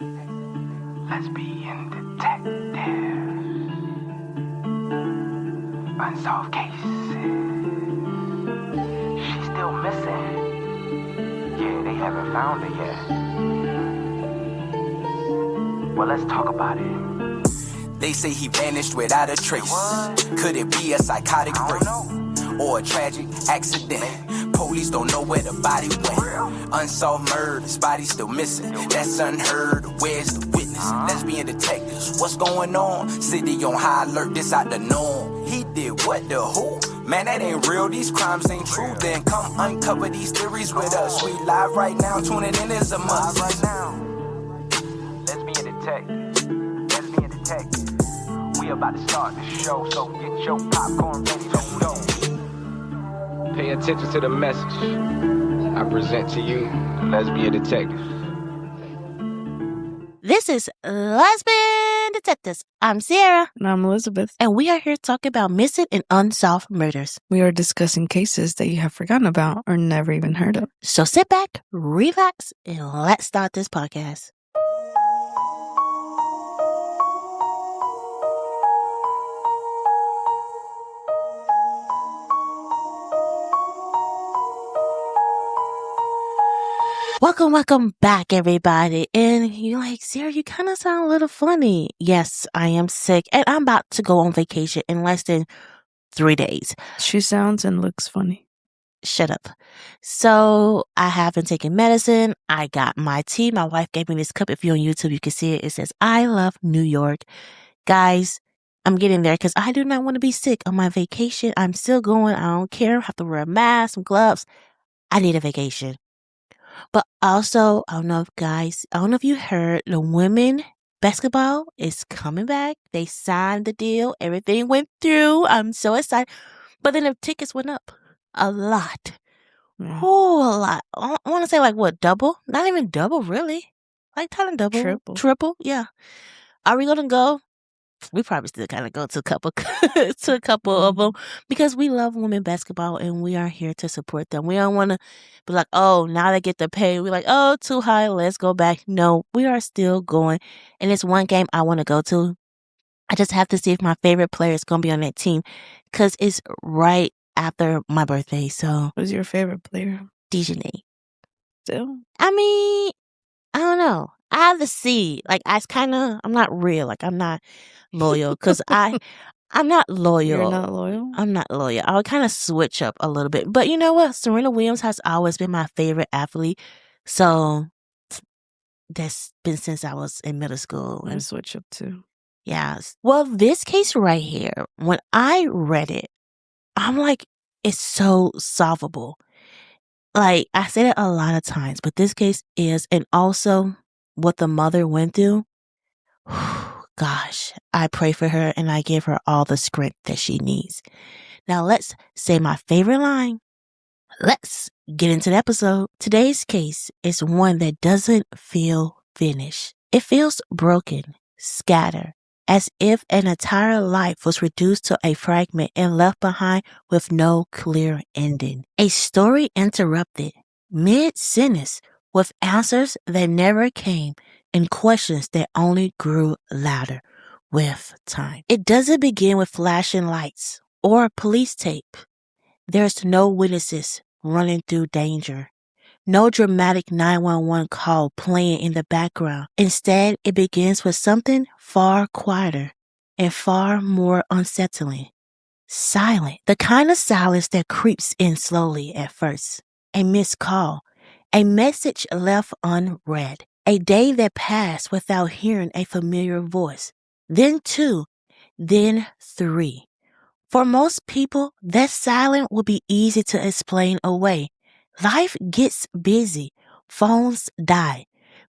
Lesbian detective. Unsolved cases. She's still missing. Yeah, they haven't found her yet. Well, let's talk about it. They say he vanished without a trace. Could it be a psychotic break or a tragic accident? Police don't know where the body went. Unsolved murders, body still missing. That's unheard. Where's the witness? Lesbian detectives, what's going on? City on high alert, this out the norm. He did what, the who? Man, that ain't real, these crimes ain't true. Then come uncover these theories with us. We live right now, tuning in is a must. Right now. Lesbian detective. Lesbian detective. We about to start the show, so get your popcorn ready, let's go. Pay attention to the message. I present to you the Lesbian Detective. This is Lesbian Detectives. I'm Sarah. And I'm Elizabeth. And we are here talking about missing and unsolved murders. We are discussing cases that you have forgotten about or never even heard of. So sit back, relax, and let's start this podcast. Welcome back, everybody. And you're like, Sarah, you kind of sound a little funny. Yes, I am sick, and I'm about to go on vacation in less than 3 days. She sounds and looks funny. Shut up. So I have been taking medicine. I got my tea. My wife gave me this cup. If you're on YouTube, you can see it. It says, I love New York. Guys, I'm getting there because I do not want to be sick on my vacation. I'm still going. I don't care. I have to wear a mask, some gloves. I need a vacation. But also, I don't know if you heard, the women basketball is coming back. They signed the deal. Everything went through. I'm so excited. But then the tickets went up a lot. Yeah. Oh, a lot. I want to say like what, double? Not even double, really. Like kind of double. Triple, yeah. Are we going to go? We probably still kind of go to a couple of them because we love women basketball and we are here to support them. We don't want to be like, oh, now they get the pay. We're like, oh, too high. Let's go back. No, we are still going. And it's one game I want to go to. I just have to see if my favorite player is going to be on that team because it's right after my birthday. So who's your favorite player? Dejanay. Still? I mean, I don't know. I have to see. Like, I'm not real. Like, I'm not loyal because I'm not loyal. You're not loyal? I'm not loyal. I would kind of switch up a little bit. But you know what? Serena Williams has always been my favorite athlete. So that's been since I was in middle school. I switch up too. Yes. Well, this case right here, when I read it, I'm like, it's so solvable. Like, I said it a lot of times, but this case is, and also what the mother went through. Gosh, I pray for her and I give her all the strength that she needs. Now let's say my favorite line. Let's get into the episode. Today's case is one that doesn't feel finished. It feels broken, scattered, as if an entire life was reduced to a fragment and left behind with no clear ending. A story interrupted mid-sentence with answers that never came and questions that only grew louder with time. It doesn't begin with flashing lights or police tape. There's no witnesses running through danger. No dramatic 911 call playing in the background. Instead, it begins with something far quieter and far more unsettling. Silent. The kind of silence that creeps in slowly at first. A missed call. A message left unread. A day that passed without hearing a familiar voice. Then 2. Then 3. For most people, that silence would be easy to explain away. Life gets busy. Phones die.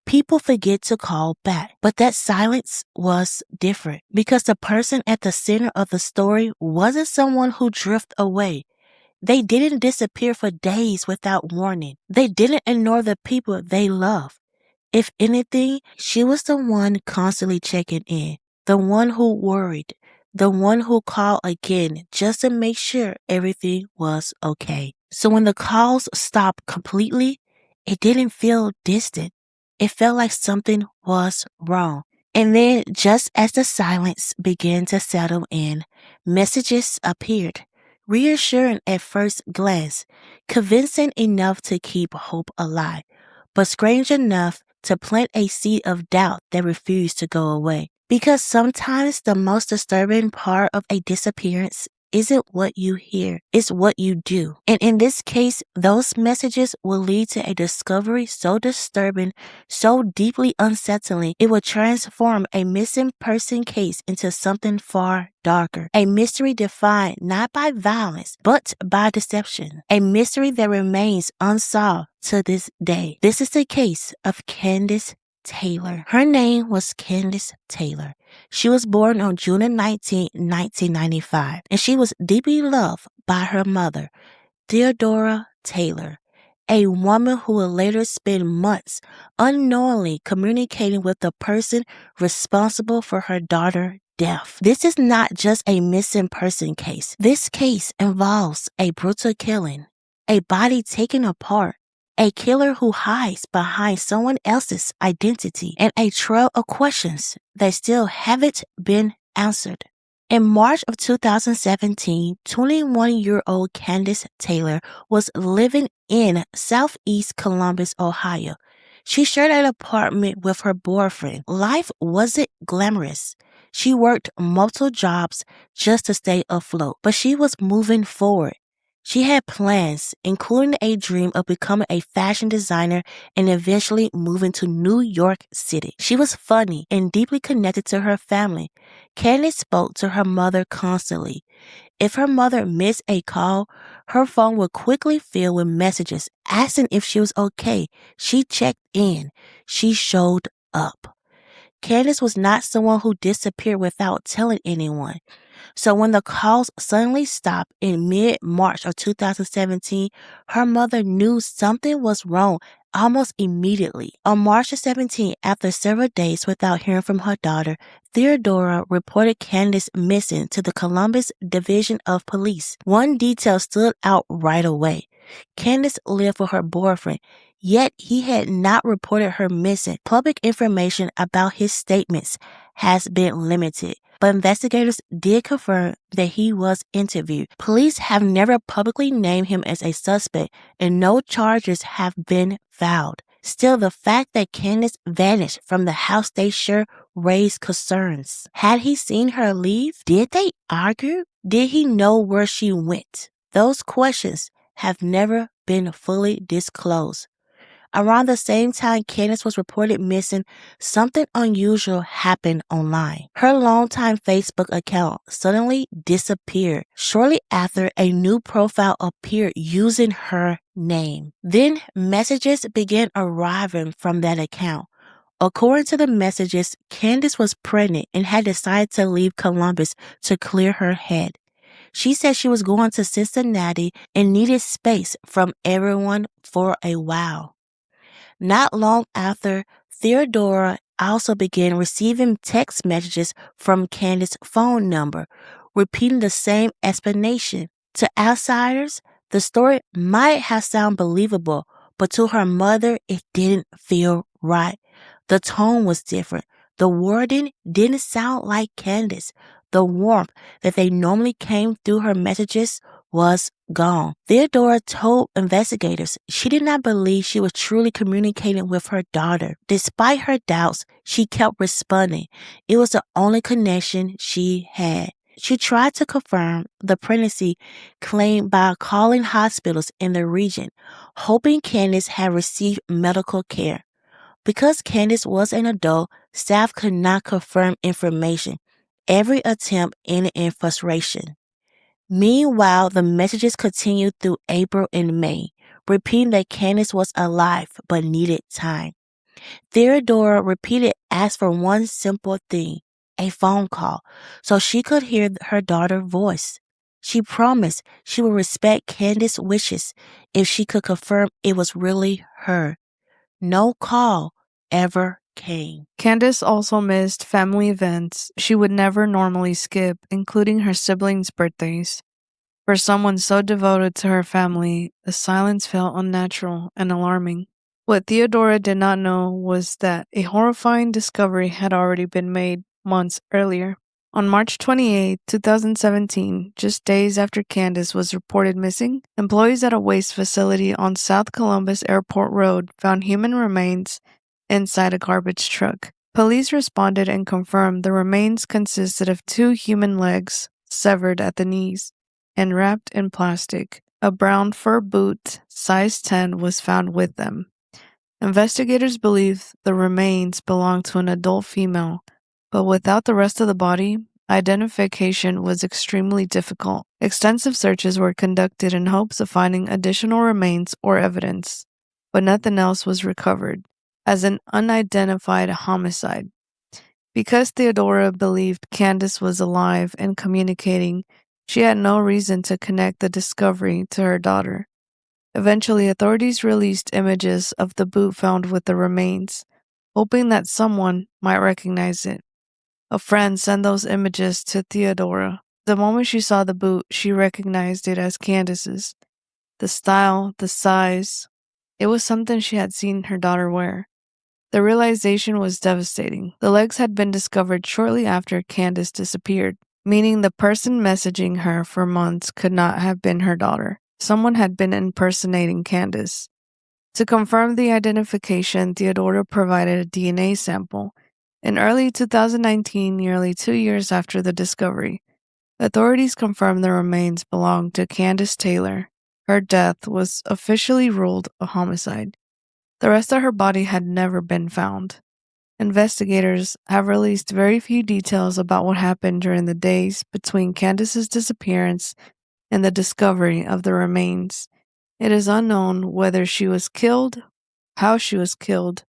People forget to call back. But that silence was different because the person at the center of the story wasn't someone who drifted away. They didn't disappear for days without warning. They didn't ignore the people they love. If anything, she was the one constantly checking in, the one who worried, the one who called again just to make sure everything was okay. So when the calls stopped completely, it didn't feel distant. It felt like something was wrong. And then, just as the silence began to settle in, messages appeared, reassuring at first glance, convincing enough to keep hope alive, but strange enough to plant a seed of doubt that refused to go away. Because sometimes the most disturbing part of a disappearance isn't what you hear, it's what you do. And in this case, those messages will lead to a discovery so disturbing, so deeply unsettling, it will transform a missing person case into something far darker. A mystery defined not by violence, but by deception. A mystery that remains unsolved to this day. This is the case of Candice Taylor. Her name was Candice Taylor. She was born on June 19, 1995, and she was deeply loved by her mother, Theodora Taylor, a woman who would later spend months unknowingly communicating with the person responsible for her daughter's death. This is not just a missing person case. This case involves a brutal killing, a body taken apart, a killer who hides behind someone else's identity, and a trail of questions that still haven't been answered. In March of 2017, 21-year-old Candice Taylor was living in Southeast Columbus, Ohio. She shared an apartment with her boyfriend. Life wasn't glamorous. She worked multiple jobs just to stay afloat, but she was moving forward. She had plans, including a dream of becoming a fashion designer and eventually moving to New York City. She was funny and deeply connected to her family. Candice spoke to her mother constantly. If her mother missed a call, her phone would quickly fill with messages asking if she was okay. She checked in. She showed up. Candice was not someone who disappeared without telling anyone. So when the calls suddenly stopped in mid-March of 2017, her mother knew something was wrong almost immediately. On March 17, after several days without hearing from her daughter, Theodora reported Candice missing to the Columbus Division of Police. One detail stood out right away. Candice lived with her boyfriend, yet he had not reported her missing. Public information about his statements has been limited, but investigators did confirm that he was interviewed. Police have never publicly named him as a suspect, and no charges have been filed. Still, the fact that Candice vanished from the house they share raised concerns. Had he seen her leave? Did they argue? Did he know where she went? Those questions have never been fully disclosed. Around the same time Candice was reported missing, something unusual happened online. Her longtime Facebook account suddenly disappeared. Shortly after, a new profile appeared using her name. Then messages began arriving from that account. According to the messages, Candice was pregnant and had decided to leave Columbus to clear her head. She said she was going to Cincinnati and needed space from everyone for a while. Not long after, Theodora also began receiving text messages from Candice's phone number, repeating the same explanation. To outsiders, the story might have sounded believable, but to her mother, it didn't feel right. The tone was different. The wording didn't sound like Candice. The warmth that they normally came through her messages was gone. Theodora told investigators she did not believe she was truly communicating with her daughter. Despite her doubts, she kept responding. It was the only connection she had. She tried to confirm the pregnancy claim by calling hospitals in the region, hoping Candice had received medical care. Because Candice was an adult, staff could not confirm information. Every attempt ended in frustration. Meanwhile, the messages continued through April and May, repeating that Candice was alive but needed time. Theodora repeated asked for one simple thing, a phone call, so she could hear her daughter's voice. She promised she would respect Candice's wishes if she could confirm it was really her. No call ever came. Candice also missed family events she would never normally skip, including her siblings' birthdays. For someone so devoted to her family, the silence felt unnatural and alarming. What Theodora did not know was that a horrifying discovery had already been made months earlier. On March 28, 2017, just days after Candice was reported missing, employees at a waste facility on South Columbus Airport Road found human remains inside a garbage truck. Police responded and confirmed the remains consisted of 2 human legs severed at the knees and wrapped in plastic. A brown fur boot, size 10, was found with them. Investigators believe the remains belonged to an adult female, but without the rest of the body, identification was extremely difficult. Extensive searches were conducted in hopes of finding additional remains or evidence, but nothing else was recovered as an unidentified homicide. Because Theodora believed Candice was alive and communicating, she had no reason to connect the discovery to her daughter. Eventually, authorities released images of the boot found with the remains, hoping that someone might recognize it. A friend sent those images to Theodora. The moment she saw the boot, she recognized it as Candice's. The style, the size, it was something she had seen her daughter wear. The realization was devastating. The legs had been discovered shortly after Candice disappeared, meaning the person messaging her for months could not have been her daughter. Someone had been impersonating Candice. To confirm the identification, Theodora provided a DNA sample. In early 2019, nearly 2 years after the discovery, authorities confirmed the remains belonged to Candice Taylor. Her death was officially ruled a homicide. The rest of her body had never been found. Investigators have released very few details about what happened during the days between Candice's disappearance and the discovery of the remains. It is unknown whether she was killed, how she was killed,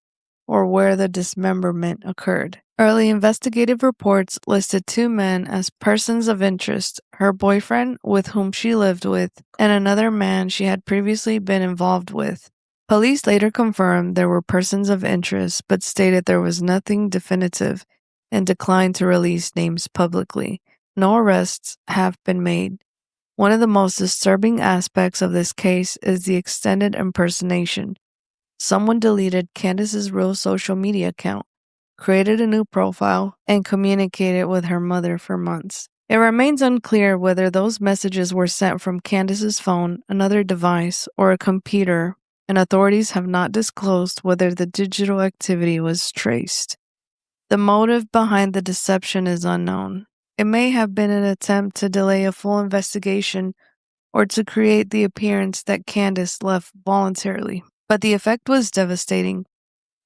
or where the dismemberment occurred. Early investigative reports listed 2 men as persons of interest: her boyfriend, with whom she lived with, and another man she had previously been involved with. Police later confirmed there were persons of interest, but stated there was nothing definitive and declined to release names publicly. No arrests have been made. One of the most disturbing aspects of this case is the extended impersonation. Someone deleted Candice's real social media account, created a new profile, and communicated with her mother for months. It remains unclear whether those messages were sent from Candice's phone, another device, or a computer, and authorities have not disclosed whether the digital activity was traced. The motive behind the deception is unknown. It may have been an attempt to delay a full investigation or to create the appearance that Candice left voluntarily, but the effect was devastating.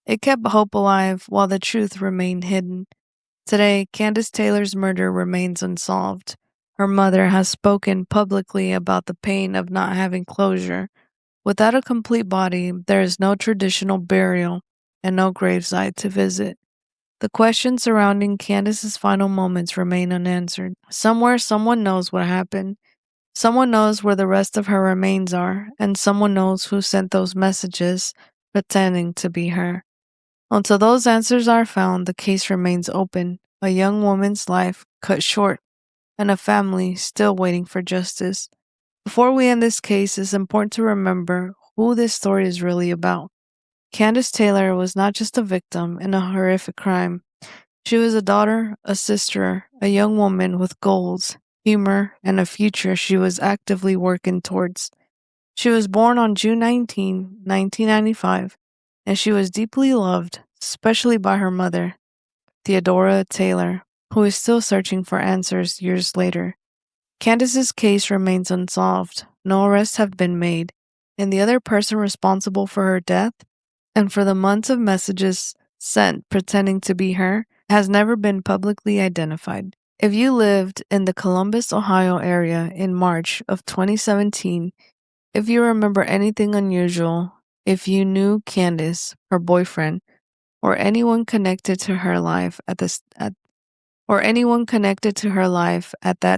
It kept hope alive while the truth remained hidden. Today, Candice Taylor's murder remains unsolved. Her mother has spoken publicly about the pain of not having closure. Without a complete body, there is no traditional burial and no gravesite to visit. The questions surrounding Candice's final moments remain unanswered. Somewhere, someone knows what happened. Someone knows where the rest of her remains are, and someone knows who sent those messages pretending to be her. Until those answers are found, the case remains open, a young woman's life cut short, and a family still waiting for justice. Before we end this case, it's important to remember who this story is really about. Candice Taylor was not just a victim in a horrific crime. She was a daughter, a sister, a young woman with goals, humor, and a future she was actively working towards. She was born on June 19, 1995, and she was deeply loved, especially by her mother, Theodora Taylor, who is still searching for answers years later. Candice's case remains unsolved. No arrests have been made, and the other person responsible for her death and for the months of messages sent pretending to be her has never been publicly identified. If you lived in the Columbus, Ohio area in March of 2017, if you remember anything unusual, if you knew Candice, her boyfriend, or anyone connected to her life at that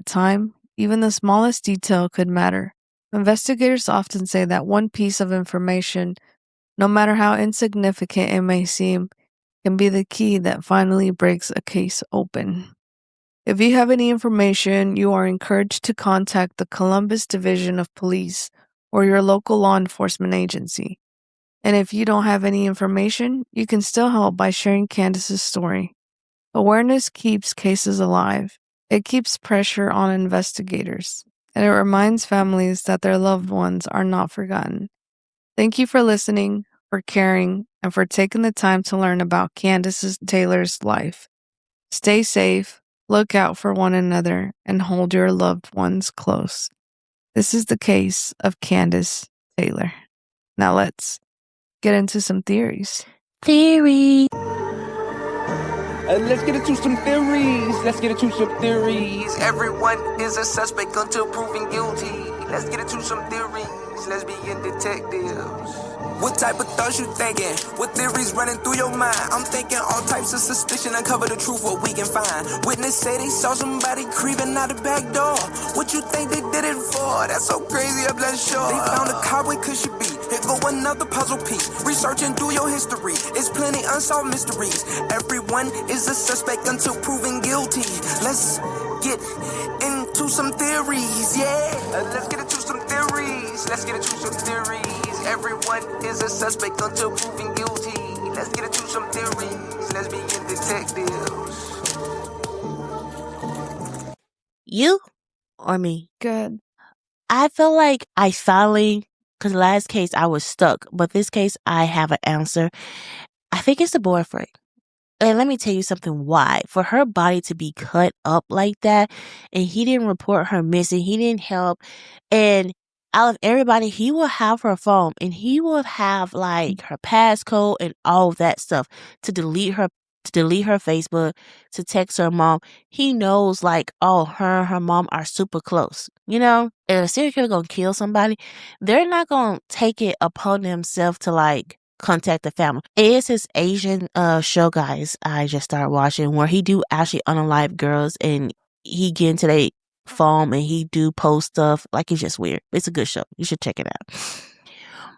time, even the smallest detail could matter. Investigators often say that one piece of information, no matter how insignificant it may seem, can be the key that finally breaks a case open. If you have any information, you are encouraged to contact the Columbus Division of Police or your local law enforcement agency. And if you don't have any information, you can still help by sharing Candice's story. Awareness keeps cases alive. It keeps pressure on investigators, and it reminds families that their loved ones are not forgotten. Thank you for listening, for caring, and for taking the time to learn about Candice Taylor's life. Stay safe, look out for one another, and hold your loved ones close. This is the case of Candice Taylor. Now let's get into some theories. Theory. Let's get into some theories. Everyone is a suspect until proven guilty. Let's get into some theories. Lesbian detectives. What type of thoughts you thinking? What theories running through your mind? I'm thinking all types of suspicion. Uncover the truth, what we can find. Witness say they saw somebody creeping out the back door. What you think they did it for? That's so crazy, I'm not sure. They found a car, where could she be? Here go another puzzle piece. Researching through your history. It's plenty unsolved mysteries. Everyone is a suspect until proven guilty. Let's get into some theories, yeah. Let's get into some theories. Everyone is a suspect until proven guilty. Let's get into some theories. Lesbian detectives. You or me? Good. I feel like I finally, because last case I was stuck, but this case I have an answer. I think it's the boyfriend. And let me tell you something why. For her body to be cut up like that, and he didn't report her missing, he didn't help, and out of everybody, he will have her phone, and he will have like her passcode and all of that stuff to delete her Facebook, to text her mom. He knows like, oh, her and her mom are super close. You know, if a serial killer gonna kill somebody, they're not gonna take it upon themselves to like contact the family. It is his Asian show, guys. I just started watching where he do actually unalive girls, and he get into their phone and he do post stuff. Like, it's just weird. It's a good show. You should check it out.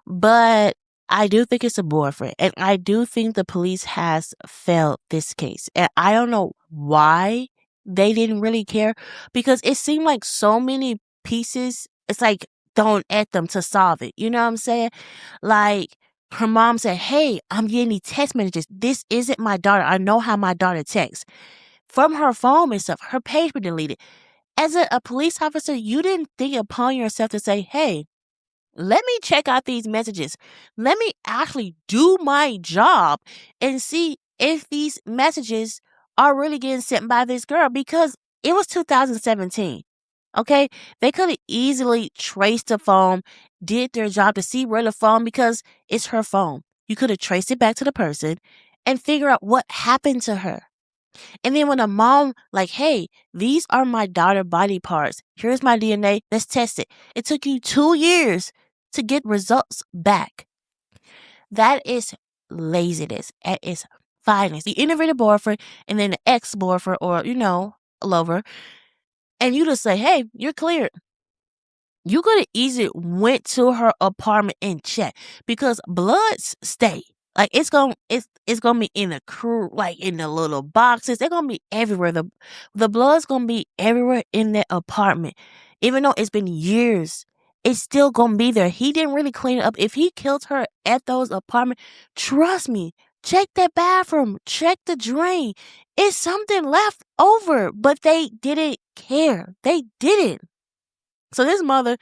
But I do think it's a boyfriend, and I do think the police has failed this case. And I don't know why they didn't really care, because it seemed like so many pieces, it's like thrown at them to solve it. You know what I'm saying? Like, her mom said, hey, I'm getting these text messages. This isn't my daughter. I know how my daughter texts. From her phone and stuff, her page was deleted. As a police officer, you didn't think upon yourself to say, hey, let me check out these messages. Let me actually do my job and see if these messages are really getting sent by this girl, because it was 2017. Okay? They could have easily traced the phone, did their job to see where the phone, because it's her phone. You could have traced it back to the person and figure out what happened to her. And then when a mom, like, hey, these are my daughter body parts. Here's my DNA. Let's test it. It took you 2 years to get results back. That is laziness at its finest. You interview the boyfriend and then the ex-boyfriend, or, lover, and you just say, hey, you're cleared. You could have easily went to her apartment and checked, because bloods stay. Like, it's gonna be in the crew, like in the little boxes. They're gonna be everywhere. The blood's gonna be everywhere in that apartment. Even though it's been years, it's still gonna be there. He didn't really clean it up. If he killed her at those apartments, trust me, check that bathroom, check the drain. It's something left over, but they didn't care. They didn't. So this mother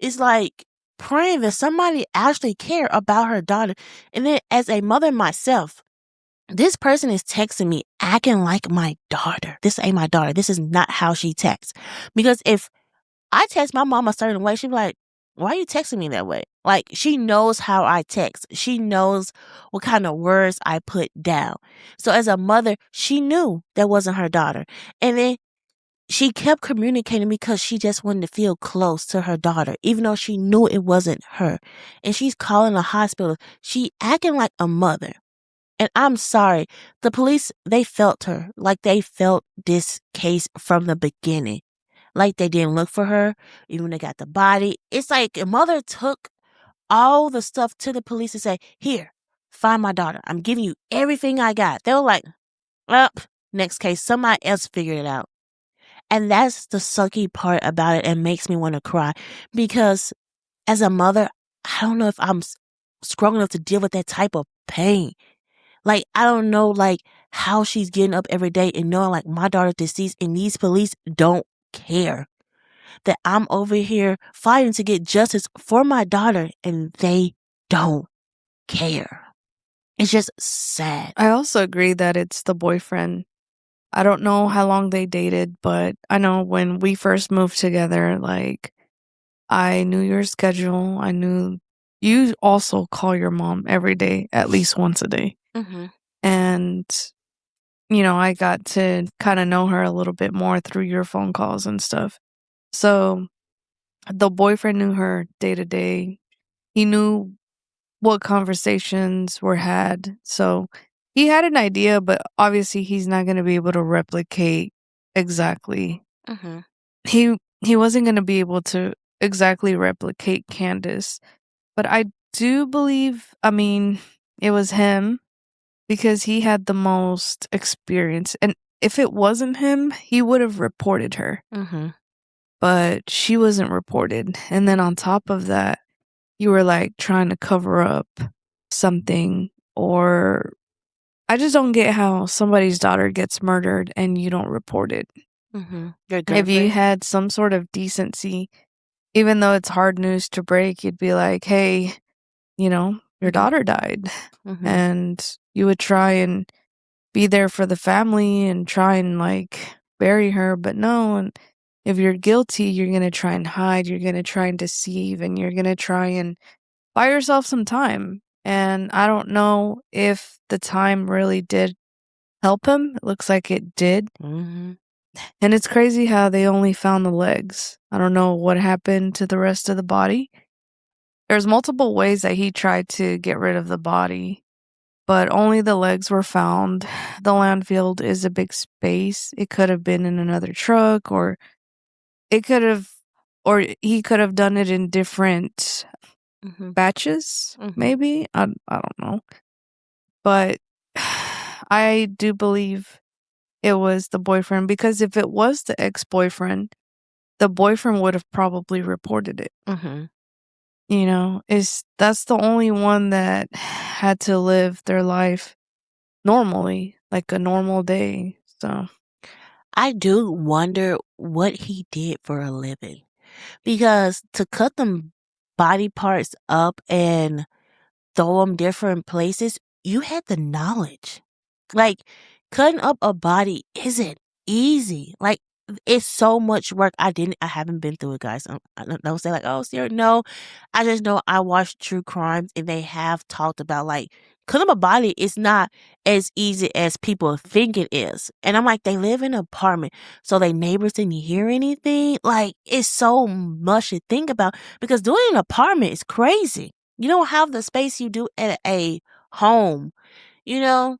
is like praying that somebody actually care about her daughter. And then as a mother myself, this person is texting me acting like my daughter. This ain't my daughter. This is not how she texts. Because if I text my mom a certain way, she'd be like, why are you texting me that way? Like, she knows how I text. She knows what kind of words I put down. So as a mother, she knew that wasn't her daughter. And then she kept communicating because she just wanted to feel close to her daughter, even though she knew it wasn't her. And she's calling the hospital. She acting like a mother. And I'm sorry, the police, they felt her. Like, they felt this case from the beginning. Like, they didn't look for her, even when they got the body. It's like a mother took all the stuff to the police and say, here, find my daughter. I'm giving you everything I got. They were like, up, next case, somebody else figured it out. And that's the sucky part about it, and makes me want to cry, because as a mother, I don't know if I'm strong enough to deal with that type of pain. Like, I don't know, like, how she's getting up every day and knowing, like, my daughter's deceased and these police don't care that I'm over here fighting to get justice for my daughter and they don't care. It's just sad. I also agree that it's the boyfriend. I don't know how long they dated, but I know when we first moved together, like, I knew your schedule. I knew you also call your mom every day, at least once a day. Mm-hmm. And, I got to kind of know her a little bit more through your phone calls and stuff. So the boyfriend knew her day to day. He knew what conversations were had. So he had an idea, but obviously he's not going to be able to replicate exactly. Mm-hmm. He wasn't going to be able to exactly replicate Candice. But I do believe, it was him because he had the most experience. And if it wasn't him, he would have reported her. Mm-hmm. But she wasn't reported. And then on top of that, you were like trying to cover up something, or I just don't get how somebody's daughter gets murdered and you don't report it. Mm-hmm. Your If you girlfriend? had some sort of decency, even though it's hard news to break, you'd be like, hey, your daughter died. Mm-hmm. And you would try and be there for the family and try and like bury her. But no, and if you're guilty, you're going to try and hide, you're going to try and deceive, and you're going to try and buy yourself some time. And I don't know if the time really did help him. It looks like it did. Mm-hmm. And it's crazy how they only found the legs. I don't know what happened to the rest of the body. There's multiple ways that he tried to get rid of the body, but only the legs were found. The landfill is a big space. It could have been in another truck, or he could have done it in different Mm-hmm. batches, Mhm. maybe. I don't know. But I do believe it was the boyfriend, because if it was the ex-boyfriend, the boyfriend would have probably reported it. Mm-hmm. That's the only one that had to live their life normally, like a normal day. So I do wonder what he did for a living. Because to cut them body parts up and throw them different places, you had the knowledge. Like, cutting up a body isn't easy. Like, it's so much work. I haven't been through it, guys. Don't say like, oh, Sarah, no. I just know I watch true crimes and they have talked about like cutting up a body is not as easy as people think it is. And I'm like, they live in an apartment, so they neighbors didn't hear anything. Like, it's so much to think about because doing an apartment is crazy. You don't have the space you do at a home, you know?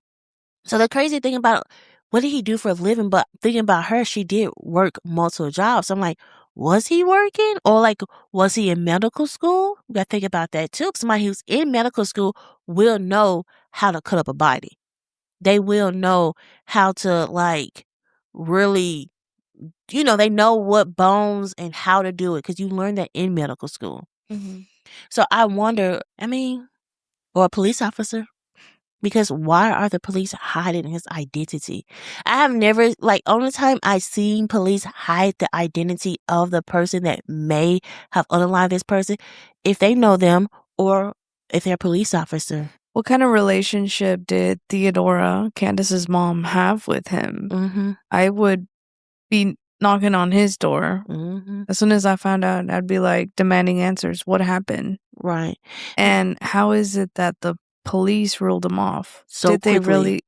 So the crazy thing about what did he do for a living? But thinking about her, she did work multiple jobs. So I'm like, was he working? Or like, was he in medical school? We got to think about that too. Somebody who's in medical school will know how to cut up a body. They will know how to like really, they know what bones and how to do it because you learn that in medical school. So I wonder, or a police officer. Because why are the police hiding his identity? I have never, only time I've seen police hide the identity of the person that may have unalived this person, if they know them or if they're a police officer. what kind of relationship did Theodora, Candace's mom, have with him? Mm-hmm. I would be knocking on his door. Mm-hmm. As soon as I found out, I'd be like demanding answers. What happened? Right. And how is it that the police ruled him off? So quickly.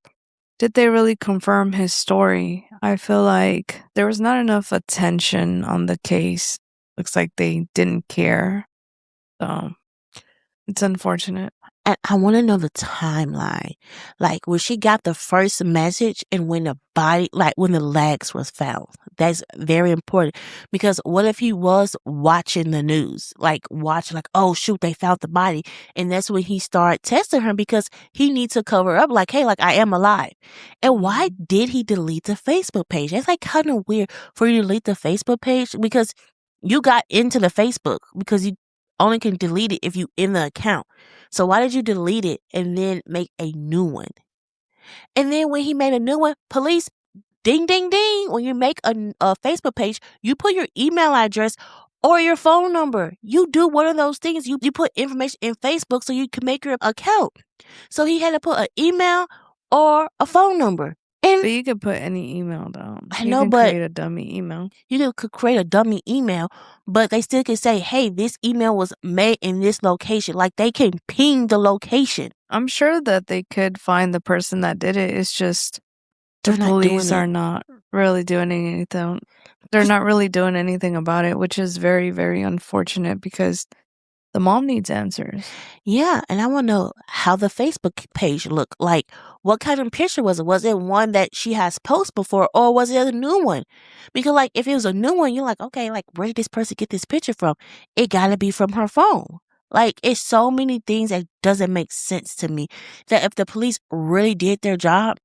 Did they really confirm his story? I feel like there was not enough attention on the case. Looks like they didn't care. So it's unfortunate. And I want to know the timeline. Like when she got the first message and when the body, when the legs was found. That's very important because what if he was watching the news? Oh shoot, they found the body. And that's when he started testing her because he needs to cover up hey, I am alive. And why did he delete the Facebook page? That's kind of weird for you to delete the Facebook page because you got into the Facebook because you only can delete it if you in the account. So why did you delete it and then make a new one? And then when he made a new one, police, ding, ding, ding. When you make a Facebook page, you put your email address or your phone number. You do one of those things. You put information in Facebook so you can make your account. So he had to put an email or a phone number. But you could put any email down. I You know, can but create a dummy email. you could create a dummy email, but they still can say, hey, this email was made in this location. Like, they can ping the location. I'm sure that they could find the person that did it. It's just the They're not doing police it. are not really doing anything. They're not really doing anything about it, which is very, very unfortunate because the mom needs answers. Yeah, and I want to know how the Facebook page looked. Like, what kind of picture was it? Was it one that she has posted before, or was it a new one? Because, like, if it was a new one, you're like, okay, like, where did this person get this picture from? It got to be from her phone. Like, it's so many things that doesn't make sense to me. That if the police really did their job,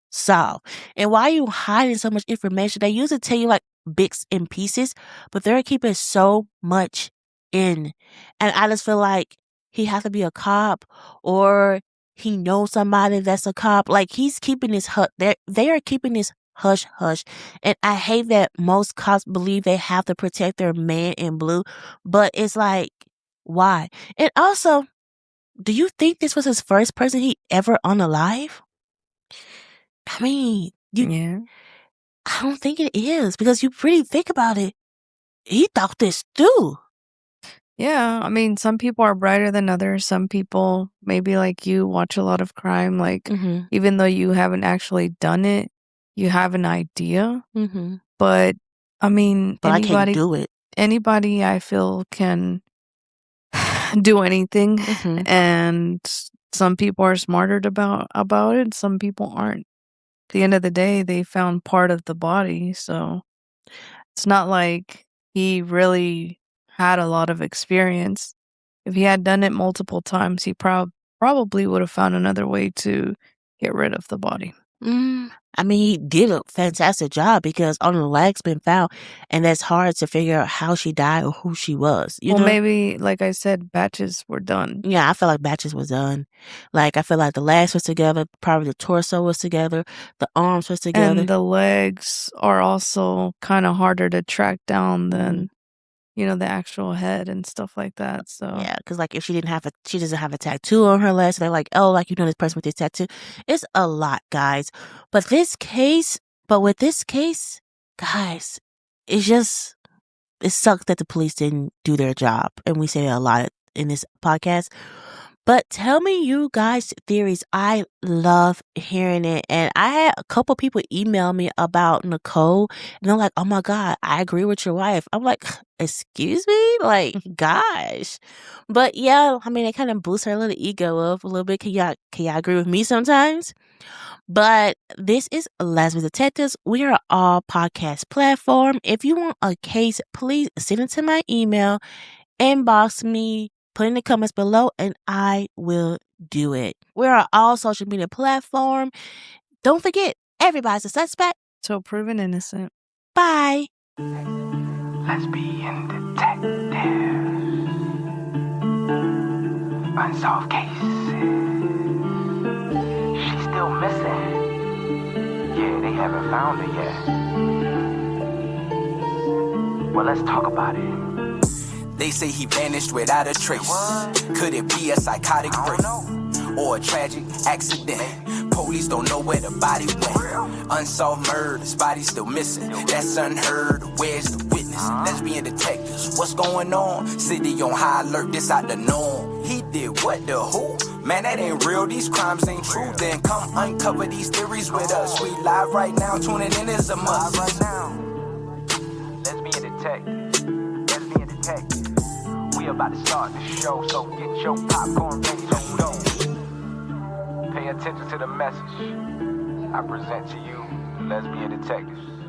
solve. And why are you hiding so much information? They usually tell you like bits and pieces, but they're keeping so much in. And I just feel like he has to be a cop, or he knows somebody that's a cop. Like, he's keeping this they are keeping this hush hush. And I hate that most cops believe they have to protect their man in blue, but it's like, why? And also, do you think this was his first person he ever unalive? I mean, Yeah. I don't think it is, because you really think about it. He thought this through. Yeah, I mean, some people are brighter than others. Some people, maybe like you, watch a lot of crime. Like, Mm-hmm. even though you haven't actually done it, you have an idea. Mm-hmm. But I mean, But I can't do it. Anybody I feel can do anything, Mm-hmm. and some people are smarter about it. Some people aren't. At the end of the day, they found part of the body, so it's not like he really had a lot of experience. If he had done it multiple times, he probably would have found another way to get rid of the body. I mean, he did a fantastic job, because only the leg's been found, and that's hard to figure out how she died or who she was. You know? Maybe, like I said, batches were done. Yeah, I feel like batches was done. Like, I feel like the legs was together, probably the torso was together, the arms was together. And the legs are also kind of harder to track down than, the actual head and stuff like that. So yeah, because like if she doesn't have a tattoo on her leg, so they're like, oh, like, this person with this tattoo. It's a lot, guys. But with this case, guys, it sucks that the police didn't do their job, and we say a lot in this podcast. But tell me you guys' theories. I love hearing it. And I had a couple people email me about Nicole, and they're like, oh my God, I agree with your wife. I'm like, excuse me? Like, gosh. But yeah, I mean, it kind of boosts her little ego up a little bit. Can y'all agree with me sometimes? But this is Lesbian Detectives. We are all podcast platform. If you want a case, please send it to my email, inbox me, put in the comments below, and I will do it. We are all social media platform. Don't forget, everybody's a suspect. So proven innocent. Bye. Lesbian detectives. Unsolved cases. She's still missing. Yeah, they haven't found her yet. Well, let's talk about it. They say he vanished without a trace. Could it be a psychotic break or a tragic accident? Police don't know where the body went. Unsolved murders, body still missing. That's unheard. Where's the witness? Lesbian detectives, what's going on? City on high alert, this out the norm. He did what, the who? Man, that ain't real, these crimes ain't true. Then come uncover these theories with us. We live right now, tuning in is a must. Right now, lesbian detective. We about to start the show, so get your popcorn ready, let's go. Pay attention to the message I present to you, lesbian detectives.